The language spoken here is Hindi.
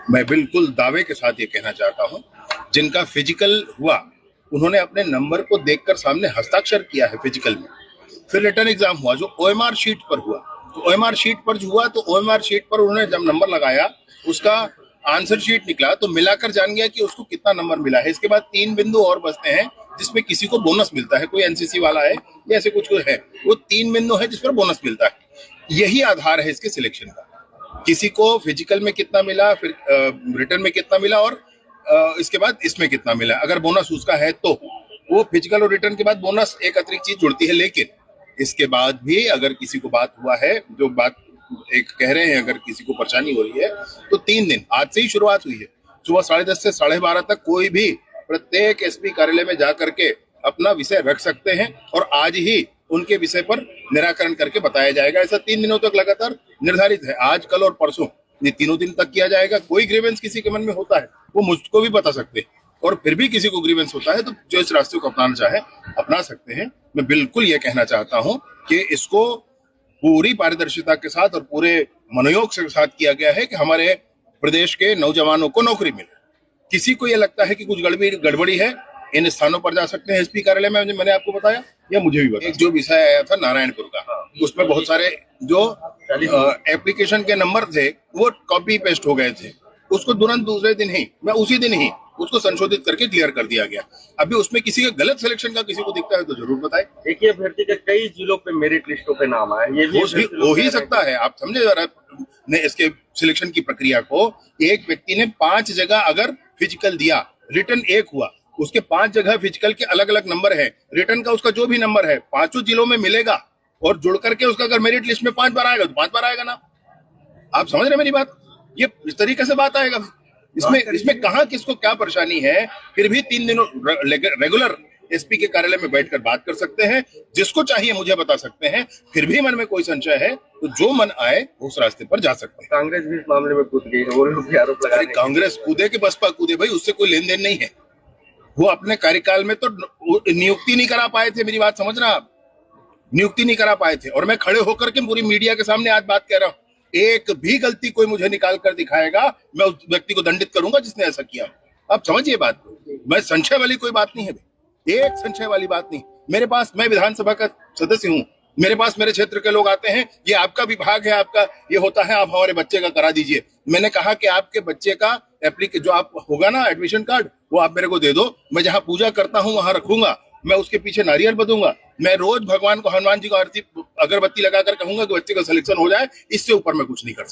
मैं बिल्कुल दावे के साथ ये कहना चाहता हूं, जिनका फिजिकल हुआ उन्होंने अपने नंबर को देखकर सामने हस्ताक्षर किया है फिजिकल में। फिर रिटर्न एग्जाम हुआ जो ओएमआर शीट पर हुआ, तो ओएमआर शीट पर जो हुआ तो ओएमआर शीट पर उन्होंने जब नंबर लगाया उसका आंसर शीट निकला तो मिलाकर जान गया कि उसको कितना नंबर मिला है। इसके बाद 3 बिंदु और बचते हैं जिसमें किसी को बोनस मिलता है, कोई एनसीसी वाला है या ऐसे कुछ है, वो 3 बिंदु है जिस पर बोनस मिलता है। यही आधार है इसके सिलेक्शन का। किसी को फिजिकल में कितना मिला, फिर रिटर्न में कितना मिला और इसके बाद इसमें कितना मिला। अगर बोनस उसका है तो वो फिजिकल और रिटर्न के बाद बोनस एक अतिरिक्त चीज जुड़ती है। लेकिन इसके बाद भी अगर किसी को बात हुआ है, जो बात एक कह रहे हैं, अगर किसी को परेशानी हो रही है तो 3 दिन आज से ही शुरुआत हुई है। सुबह 10:30 से 12:30 तक कोई भी प्रत्येक एसपी कार्यालय में जा करके अपना विषय रख सकते हैं और आज ही उनके विषय पर निराकरण करके बताया जाएगा। ऐसा 3 दिनों तक लगातार निर्धारित है, आज कल और परसों, ये 3 दिन तक किया जाएगा। कोई ग्रीवेंस किसी के मन में होता है वो मुझको भी बता सकते हैं, और फिर भी किसी को ग्रीवेंस होता है तो जो इस रास्ते को अपनाना चाहे अपना सकते हैं। मैं बिल्कुल ये कहना चाहता हूं कि इसको पूरी पारदर्शिता के साथ और पूरे मनोयोग के साथ किया गया है कि हमारे प्रदेश के नौजवानों को नौकरी मिले। किसी को ये लगता है कि कुछ गड़बड़ी है, इन स्थानों पर जा सकते हैं एसपी कार्यालय में, मैंने आपको बताया या मुझे भी बताया। एक जो विषय आया था नारायणपुर का, उसमें बहुत सारे जो एप्लीकेशन के नंबर थे वो कॉपी पेस्ट हो गए थे, उसको तुरंत दूसरे दिन ही उसी दिन ही उसको संशोधित करके क्लियर कर दिया गया। अभी उसमें किसी का गलत सिलेक्शन का किसी को दिखता है तो जरूर बताएं। एक ही अभ्यर्थी के कई जिलों पे मेरिट लिस्टों पे नाम आया, ये भी हो ही सकता है। आप समझे जरा ने इसके सिलेक्शन की प्रक्रिया को। एक व्यक्ति ने 5 जगह अगर फिजिकल दिया, रिटर्न 1 हुआ, उसके 5 जगह फिजिकल के अलग अलग नंबर है, रिटर्न का उसका जो भी नंबर है 5 जिलों में मिलेगा और जुड़ करके उसका अगर मेरिट लिस्ट में 5 बार आएगा तो 5 बार आएगा ना। आप समझ रहे मेरी बात? ये इस तरीके से बात आएगा। इसमें कहां किसको क्या परेशानी है, फिर भी 3 दिनों रेगुलर एसपी के कार्यालय में बैठकर बात कर सकते हैं। जिसको चाहिए मुझे बता सकते हैं। फिर भी मन में कोई संशय है तो जो मन आए उस रास्ते पर जा सकते हैं। कांग्रेस भी इस मामले में कूद गई है, वो लोग भी आरोप लगा रहे हैं। कांग्रेस कूदे के बसपा कूदे भाई, उससे कोई लेन देन नहीं है। वो अपने कार्यकाल में तो नियुक्ति नहीं करा पाए थे, मेरी बात समझ रहे आप, नियुक्ति नहीं करा पाए थे। और मैं खड़े होकर के पूरी मीडिया के सामने आज बात कह रहा हूं, एक भी गलती कोई मुझे निकाल कर दिखाएगा मैं उस व्यक्ति को दंडित करूंगा जिसने ऐसा किया। आप समझिए बात, मैं संशय वाली कोई बात नहीं है, एक संशय वाली बात नहीं। मेरे पास, मैं विधानसभा का सदस्य हूं, मेरे पास मेरे क्षेत्र के लोग आते हैं, ये आपका विभाग है, आपका ये होता है, आप हमारे बच्चे का करा दीजिए। मैंने कहा कि आपके बच्चे का जो आप होगा ना एडमिशन कार्ड, वो आप मेरे को दे दो, मैं जहां पूजा करता हूं वहां रखूंगा, मैं उसके पीछे नारियल बदूंगा, मैं रोज भगवान को, हनुमान जी को आरती अगरबत्ती लगाकर कहूंगा कि बच्चे का सिलेक्शन हो जाए। इससे ऊपर मैं कुछ नहीं कर सकता।